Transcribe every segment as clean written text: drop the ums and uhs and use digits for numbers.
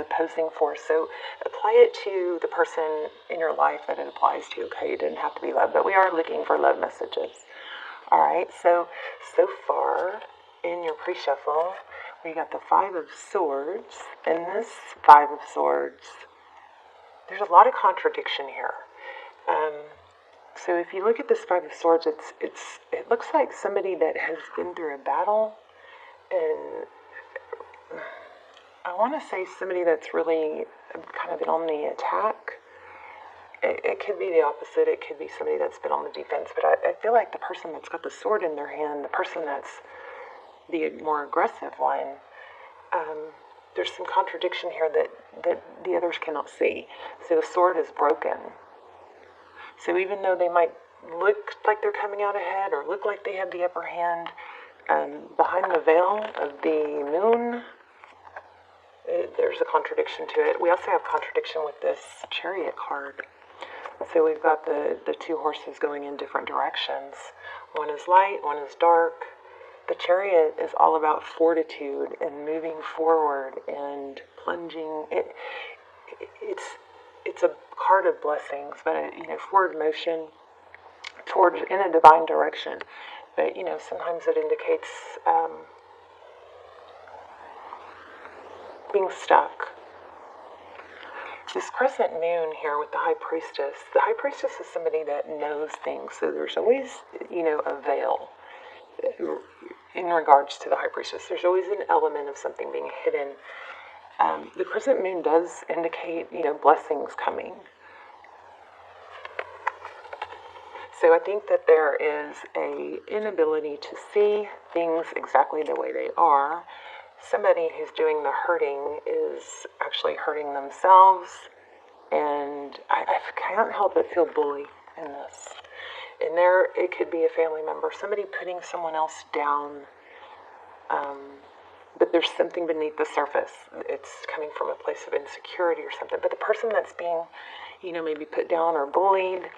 opposing force. So apply it to the person in your life that it applies to, okay? It didn't have to be love, but we are looking for love messages. All right, so far in your pre-shuffle, we got the Five of Swords, and this Five of Swords, there's a lot of contradiction here. So if you look at this Five of Swords, it looks like somebody that has been through a battle, and I want to say somebody that's really kind of been on the attack. It could be the opposite. It could be somebody that's been on the defense. But I feel like the person that's got the sword in their hand, the person that's the more aggressive one, there's some contradiction here that the others cannot see. So the sword is broken. So even though they might look like they're coming out ahead or look like they have the upper hand, behind the veil of the moon, there's a contradiction to it. We also have contradiction with this Chariot card. So we've got the two horses going in different directions. One is light, one is dark. The Chariot is all about fortitude and moving forward and plunging. It's a card of blessings, but forward motion towards in a divine direction. But sometimes it indicates being stuck. This crescent moon here with the High Priestess. The High Priestess is somebody that knows things, so there's always, a veil in regards to the High Priestess. There's always an element of something being hidden. The crescent moon does indicate, blessings coming. So I think that there is an inability to see things exactly the way they are. Somebody who's doing the hurting is actually hurting themselves, and I can't help but feel bully in this. And there, it could be a family member, somebody putting someone else down, but there's something beneath the surface. It's coming from a place of insecurity or something. But the person that's being, maybe put down or bullied,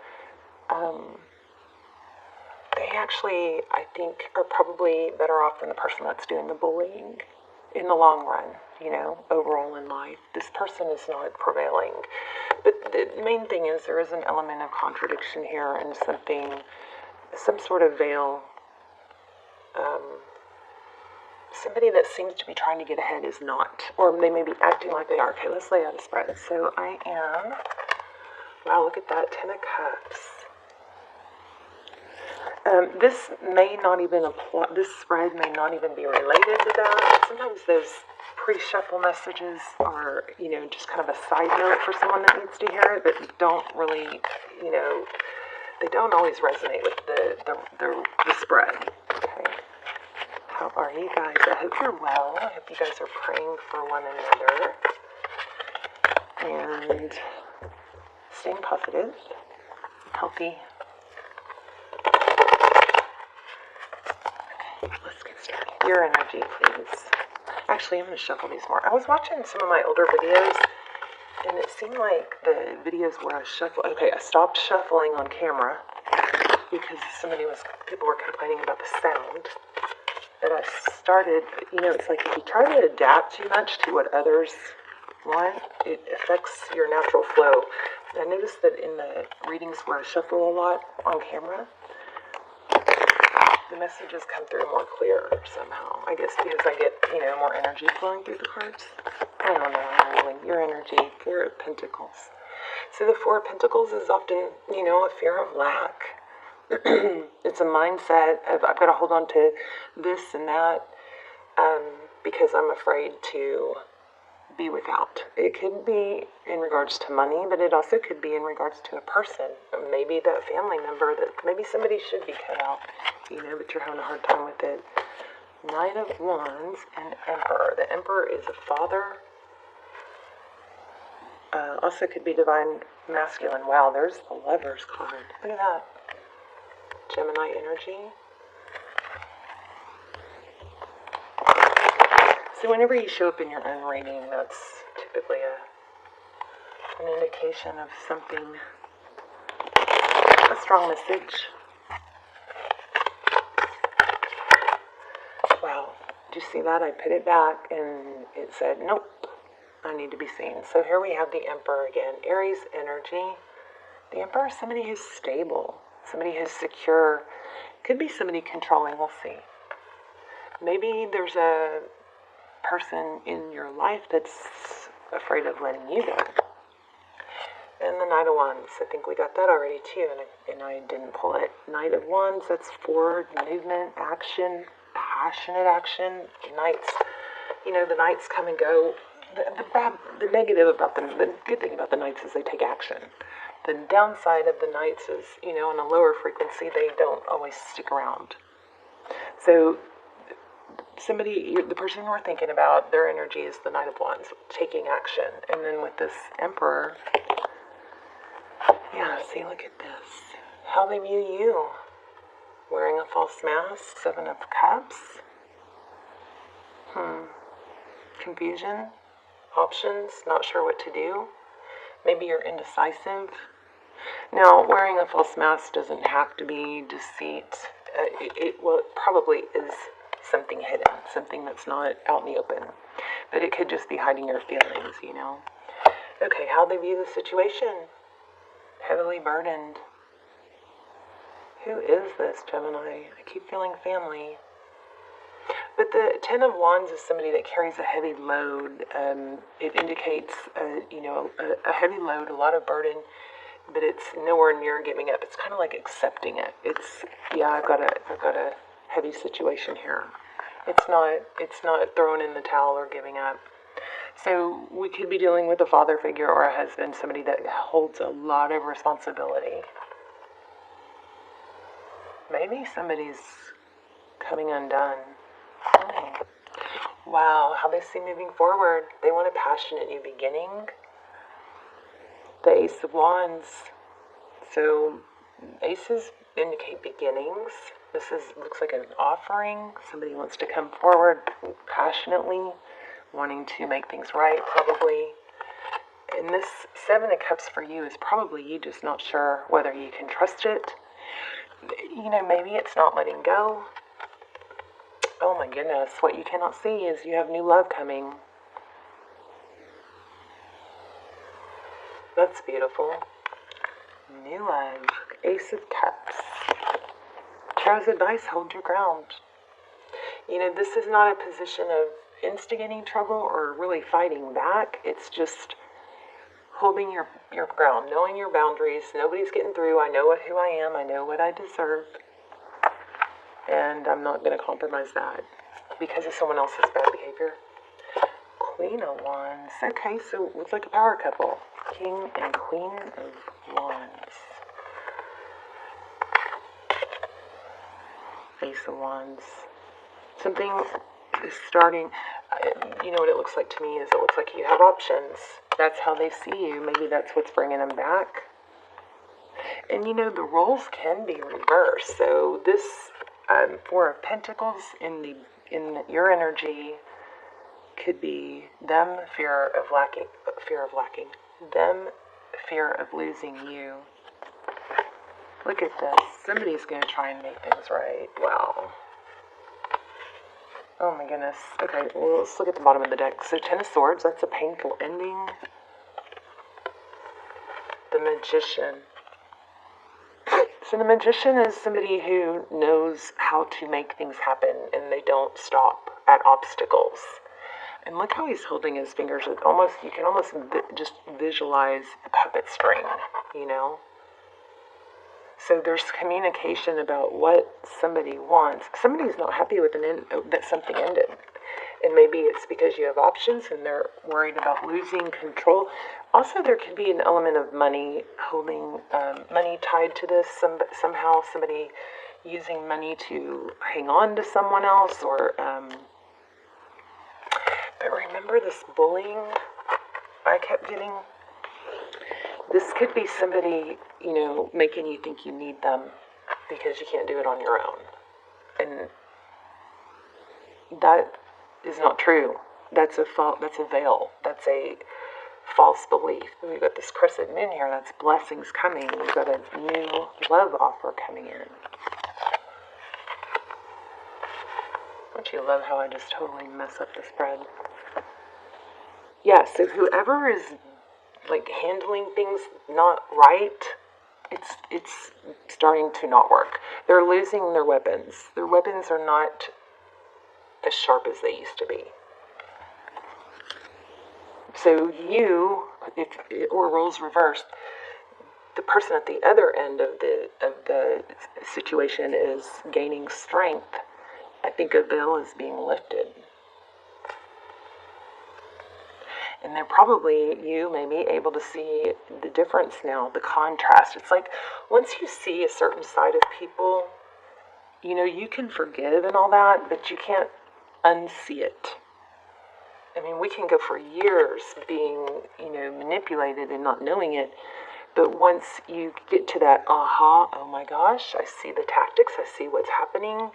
they actually, I think, are probably better off than the person that's doing the bullying. In the long run, overall in life, this person is not prevailing. But the main thing is there is an element of contradiction here and some sort of veil. Somebody that seems to be trying to get ahead is not, or they may be acting like they are. Okay, let's lay out a spread. So wow, look at that, 10 of Cups. This may not even apply, this spread may not even be related to that. Sometimes those pre-shuffle messages are, just kind of a side note for someone that needs to hear it, but don't really, they don't always resonate with the spread. Okay. How are you guys? I hope you're well. I hope you guys are praying for one another and staying positive, healthy. Let's get started. Your energy, please. Actually, I'm going to shuffle these more. I was watching some of my older videos, and it seemed like the videos where I shuffle. Okay, I stopped shuffling on camera because people were complaining about the sound. But I started, it's like if you try to adapt too much to what others want, it affects your natural flow. And I noticed that in the readings where I shuffle a lot on camera, the messages come through more clear somehow. I guess because I get, more energy flowing through the cards. I don't know, really. Your energy, Four of Pentacles. So the Four of Pentacles is often, a fear of lack. It's a mindset of I've got to hold on to this and that because I'm afraid to be without. It could be in regards to money, but it also could be in regards to a person. Maybe that family member that maybe somebody should be cut out, but you're having a hard time with it. Knight of Wands and Emperor. The Emperor is a father. Also could be divine masculine. Wow, there's the Lovers card. Look at that. Gemini energy. So whenever you show up in your own reading, that's typically an indication of something, a strong message. Wow, did you see that? I put it back and it said, nope, I need to be seen. So here we have the Emperor again. Aries energy. The Emperor is somebody who's stable, somebody who's secure. Could be somebody controlling, we'll see. Maybe there's a person in your life that's afraid of letting you go. And the Knight of Wands, I think we got that already too, and I didn't pull it. Knight of Wands, that's forward, movement, action, passionate action. Knights, the Knights come and go. The negative about them, the good thing about the Knights is they take action. The downside of the Knights is, on a lower frequency, they don't always stick around. So the person we're thinking about, their energy is the Knight of Wands, taking action. And then with this Emperor, see, look at this. How they view you. Wearing a false mask, 7 of Cups. Confusion. Options, not sure what to do. Maybe you're indecisive. Now, wearing a false mask doesn't have to be deceit. It probably is something hidden, something that's not out in the open. But it could just be hiding your feelings, Okay, how they view the situation. Heavily burdened. Who is this, Gemini? I keep feeling family. But the 10 of Wands is somebody that carries a heavy load. It indicates, a heavy load, a lot of burden, but it's nowhere near giving up. It's kind of like accepting it. I've got a heavy situation here. It's not throwing in the towel or giving up. So we could be dealing with a father figure or a husband, somebody that holds a lot of responsibility. Maybe somebody's coming undone. Wow, how they see moving forward. They want a passionate new beginning. The Ace of Wands. So aces indicate beginnings. This looks like an offering. Somebody wants to come forward passionately, wanting to make things right, probably. And this 7 of Cups for you is probably you just not sure whether you can trust it. Maybe it's not letting go. Oh my goodness, what you cannot see is you have new love coming. That's beautiful. New love. Ace of Cups. Tarot's advice, hold your ground. This is not a position of instigating trouble or really fighting back. It's just holding your ground, knowing your boundaries. Nobody's getting through. I know who I am. I know what I deserve. And I'm not going to compromise that because of someone else's bad behavior. Queen of Wands. Okay, so it's like a power couple. King and Queen of Wands. Ace of Wands. Something is starting. What it looks like to me is it looks like you have options. That's how they see you. Maybe that's what's bringing them back. And the roles can be reversed. So this 4 of Pentacles in your energy could be them fear of lacking, them fear of losing you. Look at this. Somebody's going to try and make things right. Wow. Oh my goodness. Okay, well, let's look at the bottom of the deck. So 10 of Swords, that's a painful ending. The Magician. So the Magician is somebody who knows how to make things happen and they don't stop at obstacles. And look how he's holding his fingers. You can almost just visualize a puppet string, So there's communication about what somebody wants. Somebody's not happy with that something ended. And maybe it's because you have options and they're worried about losing control. Also, there could be an element of money, holding money tied to this. Somehow somebody using money to hang on to someone else. But remember this bullying I kept getting? This could be somebody, making you think you need them because you can't do it on your own. And that is not true. That's a veil. That's a false belief. We've got this crescent moon here. That's blessings coming. We've got a new love offer coming in. Don't you love how I just totally mess up the spread? Yeah, so whoever is like handling things not right, it's starting to not work. They're losing their weapons. Their weapons are not as sharp as they used to be. So you, if or roles reversed, the person at the other end of the situation is gaining strength. I think a veil is being lifted. And they're probably, you may be able to see the difference now, the contrast. It's like once you see a certain side of people, you know, you can forgive and all that, but you can't unsee it. I mean, we can go for years being, you know, manipulated and not knowing it. But once you get to that, oh my gosh, I see the tactics, I see what's happening,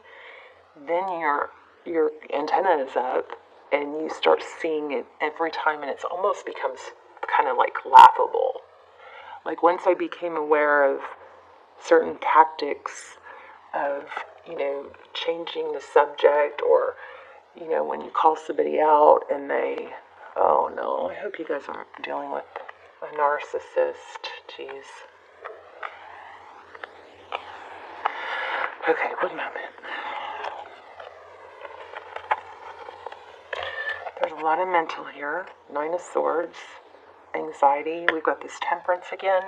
then your antenna is up and you start seeing it every time, and it almost becomes kind of like laughable. Like once I became aware of certain tactics of, you know, changing the subject, or, you know, when you call somebody out and they, oh no, I hope you guys aren't dealing with a narcissist. Jeez. Okay, one moment. There's a lot of mental here. 9 of Swords, anxiety. We've got this Temperance again.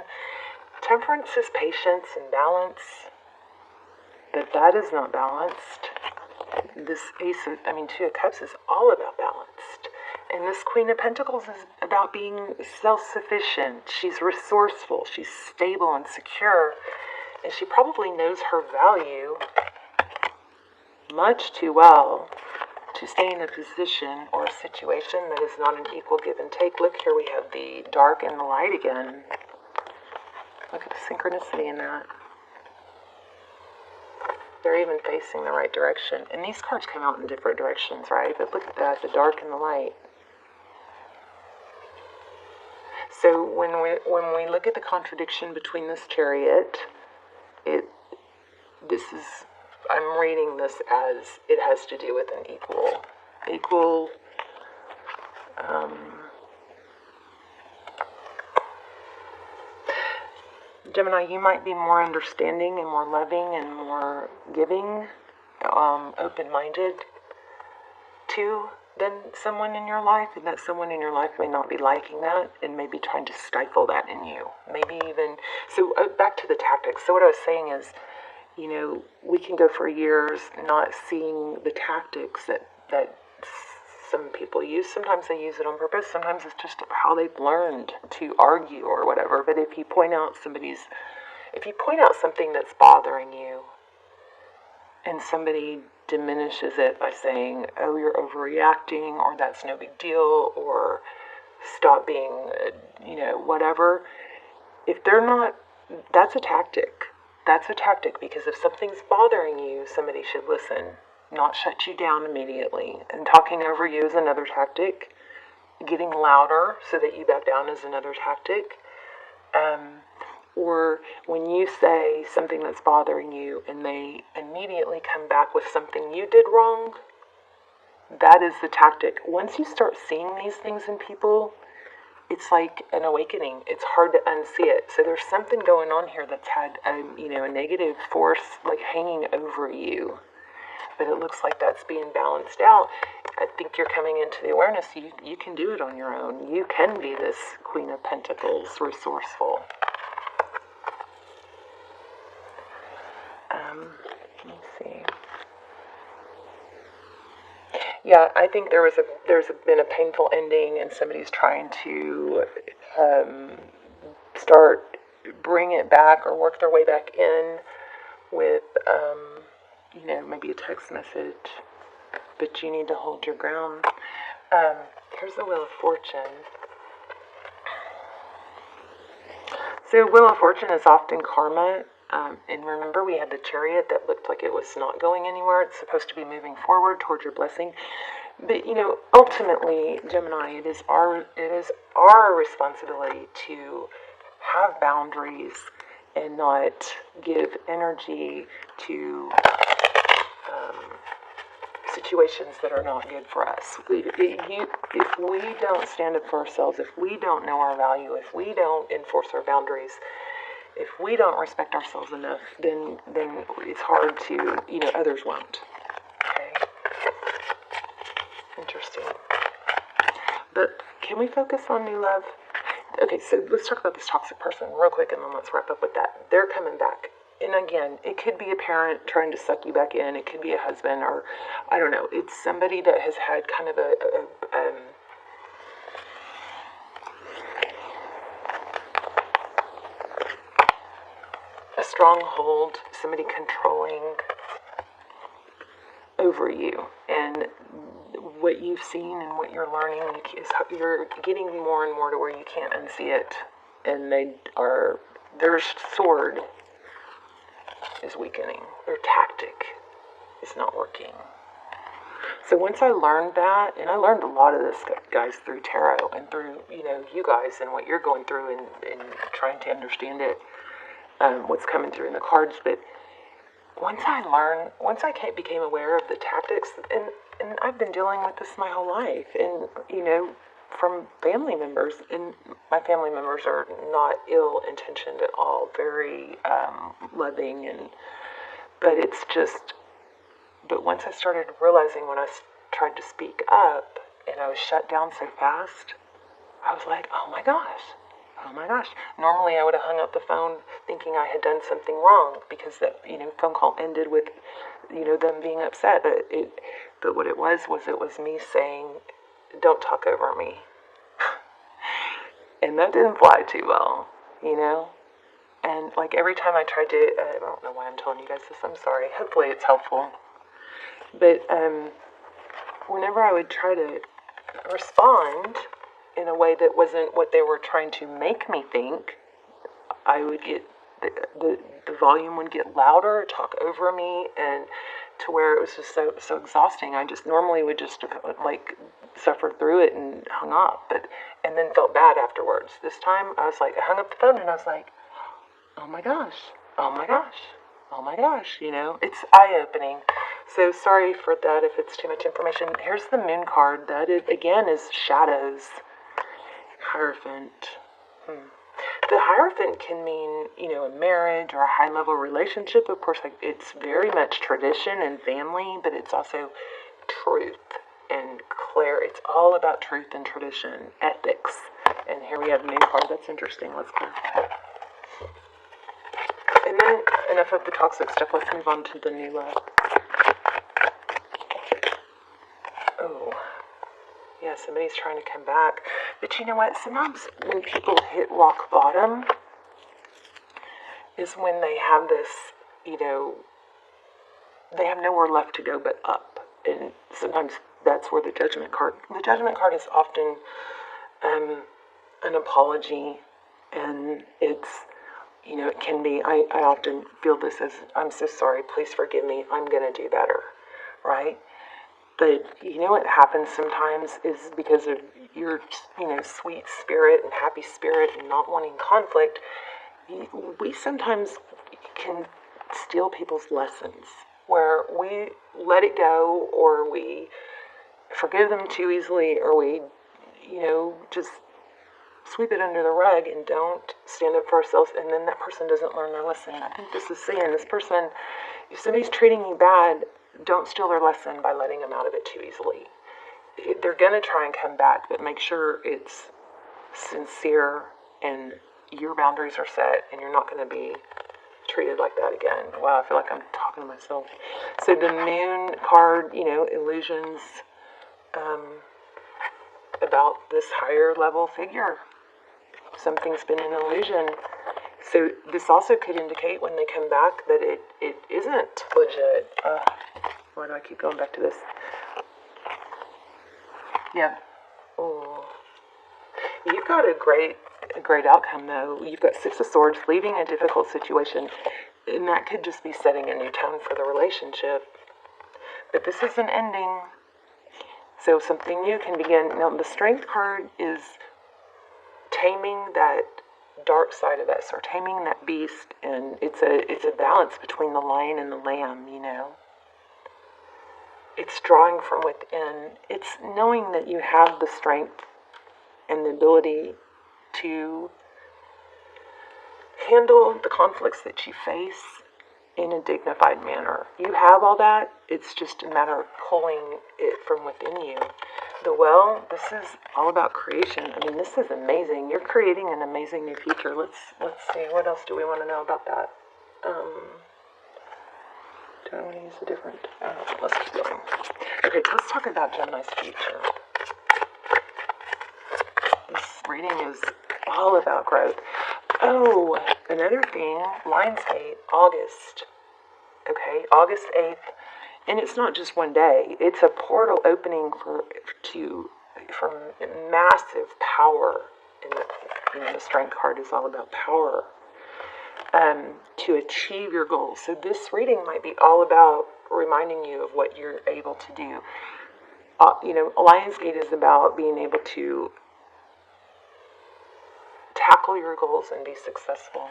Temperance is patience and balance, but that is not balanced. This Two of Cups is all about balanced. And this Queen of Pentacles is about being self-sufficient. She's resourceful. She's stable and secure. And she probably knows her value much too well to stay in a position or a situation that is not an equal give and take. Look, here we have the dark and the light again. Look at the synchronicity in that. They're even facing the right direction. And these cards come out in different directions, right? But look at that, the dark and the light. So when we look at the contradiction between this Chariot, I'm reading this as it has to do with an equal Gemini, you might be more understanding and more loving and more giving, open-minded to than someone in your life, and that someone in your life may not be liking that and maybe trying to stifle that in you. Maybe even, so back to the tactics. So what I was saying is, you know, we can go for years not seeing the tactics that some people use. Sometimes they use it on purpose. Sometimes it's just how they've learned to argue or whatever. But if you point out something that's bothering you, and somebody diminishes it by saying, oh, you're overreacting, or that's no big deal, or stop being, whatever. If they're not, that's a tactic. That's a tactic, because if something's bothering you, somebody should listen, not shut you down immediately. And talking over you is another tactic. Getting louder so that you back down is another tactic. Or when you say something that's bothering you and they immediately come back with something you did wrong, that is the tactic. Once you start seeing these things in people, it's like an awakening. It's hard to unsee it. So there's something going on here that's had a negative force like hanging over you. But it looks like that's being balanced out. I think you're coming into the awareness you can do it on your own. You can be this Queen of Pentacles, resourceful. Let me see. Yeah, I think there's been a painful ending, and somebody's trying to bring it back or work their way back in with, maybe a text message. But you need to hold your ground. Here's the Wheel of Fortune. So Wheel of Fortune is often karma. And remember, we had the Chariot that looked like it was not going anywhere. It's supposed to be moving forward towards your blessing. But, ultimately, Gemini, it is our responsibility to have boundaries and not give energy to situations that are not good for us. If we don't stand up for ourselves, if we don't know our value, if we don't enforce our boundaries, if we don't respect ourselves enough, then it's hard to, others won't. Okay? Interesting. But can we focus on new love? Okay, so let's talk about this toxic person real quick, and then let's wrap up with that. They're coming back. And again, it could be a parent trying to suck you back in. It could be a husband, or I don't know. It's somebody that has had kind of a stronghold, somebody controlling over you. And what you've seen and what you're learning is you're getting more and more to where you can't unsee it. And their sword is weakening. Their tactic is not working. So once I learned that, and I learned a lot of this, guys, through tarot and through, you guys and what you're going through and trying to understand it, what's coming through in the cards. But once I became aware of the tactics, and I've been dealing with this my whole life, and, from family members, and my family members are not ill-intentioned at all, very loving, but once I started realizing when I tried to speak up, and I was shut down so fast, I was like, oh my gosh. Normally I would have hung up the phone thinking I had done something wrong, because that, phone call ended with, them being upset, but what it was me saying, don't talk over me. And that didn't fly too well, And like every time I tried to, I don't know why I'm telling you guys this, I'm sorry. Hopefully it's helpful. But whenever I would try to respond in a way that wasn't what they were trying to make me think, I would get, the volume would get louder, talk over me, and to where it was just so exhausting. I just normally would just suffer through it and hung up, and then felt bad afterwards. This time I was like, I hung up the phone and I was like, oh my gosh, it's eye-opening. So sorry for that if it's too much information. Here's the moon card. That is, again, is shadows. Hierophant. The Hierophant can mean, a marriage or a high-level relationship. Of course, it's very much tradition and family, but it's also truth and it's all about truth and tradition, ethics. And here we have the moon card. That's interesting. Let's clarify. And then, enough of the toxic stuff. Let's move on to the new love. Oh. Yeah, somebody's trying to come back. But you know what? Sometimes when people hit rock bottom is when they have this, they have nowhere left to go but up. And sometimes that's where the Judgment card is often an apology. And it's, it can be, I often feel this as, I'm so sorry, please forgive me, I'm going to do better, right? But what happens sometimes is because of your, sweet spirit and happy spirit and not wanting conflict, we sometimes can steal people's lessons, where we let it go, or we forgive them too easily, or we, just sweep it under the rug and don't stand up for ourselves, and then that person doesn't learn their lesson. I think this is saying this person, if somebody's treating you bad, don't steal their lesson by letting them out of it too easily. They're going to try and come back, but make sure it's sincere and your boundaries are set and you're not going to be treated like that again. Wow, I feel like I'm talking to myself. So the moon card, illusions about this higher level figure. Something's been an illusion. So this also could indicate when they come back that it isn't legit. Why do I keep going back to this? Yeah. Oh. You've got a great outcome, though. You've got Six of Swords, leaving a difficult situation. And that could just be setting a new tone for the relationship. But this is an ending. So something new can begin. Now, the Strength card is taming that dark side of us, or taming that beast, and it's a balance between the lion and the lamb, It's drawing from within. It's knowing that you have the strength and the ability to handle the conflicts that you face in a dignified manner. You have all that. It's just a matter of pulling it from within you. The well, this is all about creation. I mean, this is amazing. You're creating an amazing new future. Let's see. What else do we want to know about that? Do I want to use a different? Let's keep going. Okay, let's talk about Gemini's future. This reading is all about growth. Oh, another thing, Lionsgate, August. Okay, August 8th. And it's not just one day. It's a portal opening for massive power. And the Strength card is all about power. To achieve your goals. So this reading might be all about reminding you of what you're able to do. Lionsgate is about being able to tackle your goals and be successful.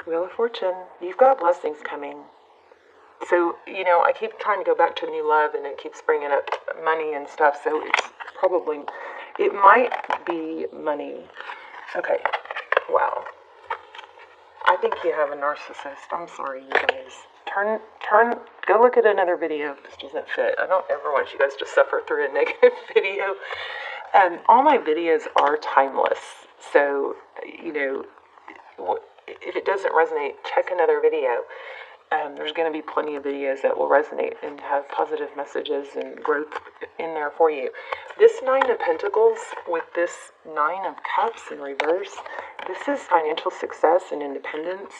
Wheel of Fortune, you've got blessings coming. So, I keep trying to go back to new love and it keeps bringing up money and stuff. So it might be money. Okay, wow. I think you have a narcissist. I'm sorry, you guys. Go look at another video. This doesn't fit. I don't ever want you guys to suffer through a negative video. All my videos are timeless. So, if it doesn't resonate, check another video. There's going to be plenty of videos that will resonate and have positive messages and growth in there for you. This Nine of Pentacles with this Nine of Cups in reverse, this is financial success and independence,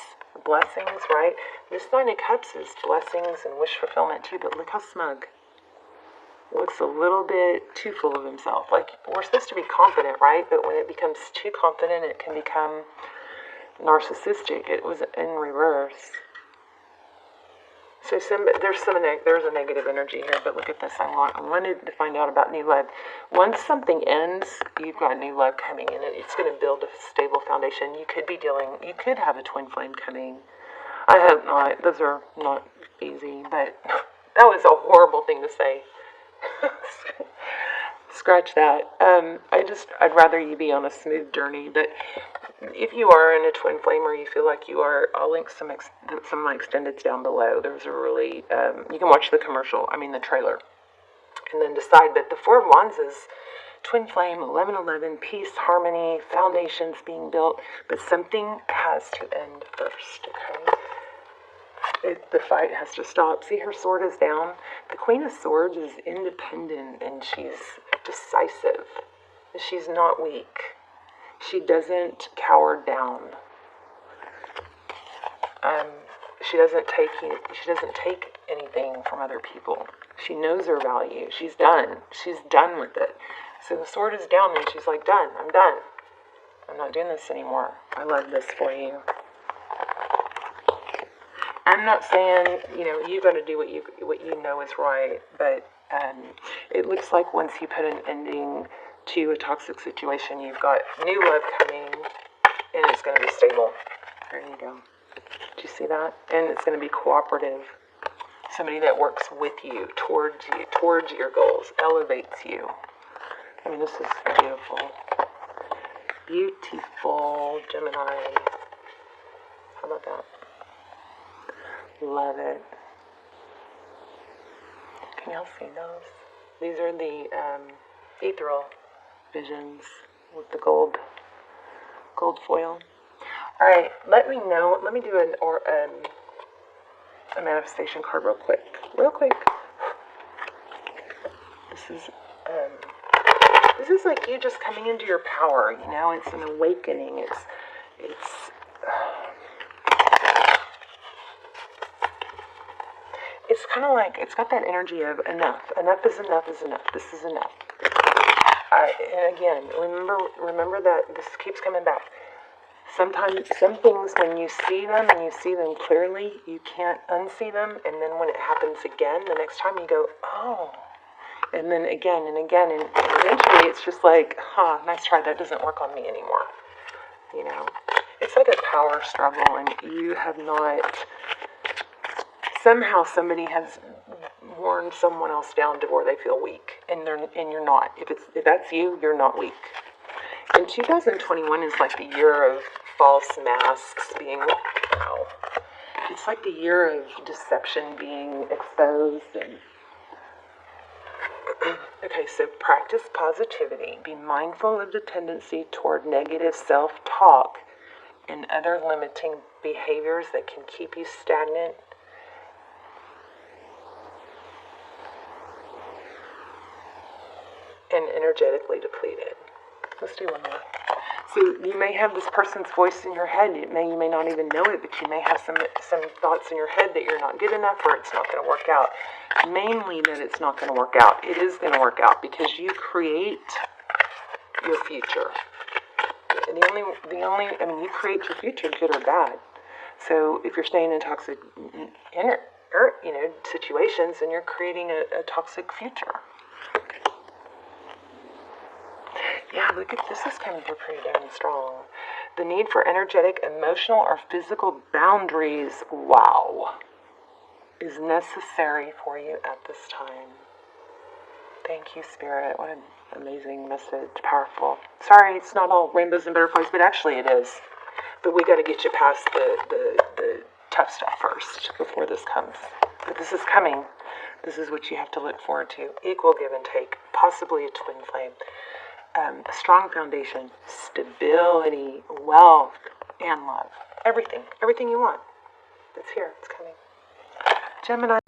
blessings, right? This Nine of Cups is blessings and wish fulfillment too, but look how smug. Looks a little bit too full of himself. Like, we're supposed to be confident, right? But when it becomes too confident, it can become narcissistic. It was in reverse. So there's a negative energy here, but look at this. I wanted to find out about new love. Once something ends, you've got new love coming in, and it's going to build a stable foundation. You could have a twin flame coming. I hope not. Those are not easy, but that was a horrible thing to say. Scratch that. I'd rather you be on a smooth journey, but if you are in a twin flame or you feel like you are, I'll link some of my extendeds down below. There's a really, you can watch the trailer, and then decide. But the Four of Wands is twin flame, 1111, peace, harmony, foundations being built, but something has to end first, okay? The fight has to stop. See, her sword is down. The Queen of Swords is independent, and she's decisive. She's not weak. She doesn't cower down. She doesn't take anything from other people. She knows her value. She's done. She's done with it. So the sword is down, and she's like, done. I'm done. I'm not doing this anymore. I love this for you. I'm not saying, you got to do what you know is right, but it looks like once you put an ending to a toxic situation, you've got new love coming, and it's going to be stable. There you go. Do you see that? And it's going to be cooperative. Somebody that works with you, towards your goals, elevates you. I mean, this is beautiful. Beautiful, Gemini. How about that? Love it. Can y'all see those? These are the ethereal visions with the gold foil. All right, let me know. Let me do a manifestation card real quick. This is like you just coming into your power. It's an awakening. It's kind of like, it's got that energy of enough. Enough is enough is enough. This is enough. And again, remember that this keeps coming back. Sometimes, some things, when you see them and you see them clearly, you can't unsee them. And then when it happens again, the next time you go, oh. And then again and again. And eventually it's just like, nice try. That doesn't work on me anymore. It's like a power struggle, and you have not somehow somebody has worn someone else down to where they feel weak, and you're not. If that's you, you're not weak. And 2021 is like the year of false masks being, wow. It's like the year of deception being exposed. And okay, so practice positivity. Be mindful of the tendency toward negative self-talk and other limiting behaviors that can keep you stagnant. And energetically depleted. Let's do one more. So you may have this person's voice in your head. You may not even know it, but you may have some thoughts in your head that you're not good enough or it's not going to work out. Mainly that it's not going to work out. It is going to work out because you create your future. And you create your future, good or bad. So if you're staying in toxic situations, then you're creating a toxic future. Yeah, look at this is coming through pretty damn strong. The need for energetic, emotional, or physical boundaries, wow, is necessary for you at this time. Thank you, Spirit. What an amazing message. Powerful. Sorry, it's not all rainbows and butterflies, but actually it is. But we got to get you past the tough stuff first before this comes. But this is coming. This is what you have to look forward to. Equal give and take, possibly a twin flame. A strong foundation, stability, wealth, and love. Everything you want. It's here. It's coming. Gemini.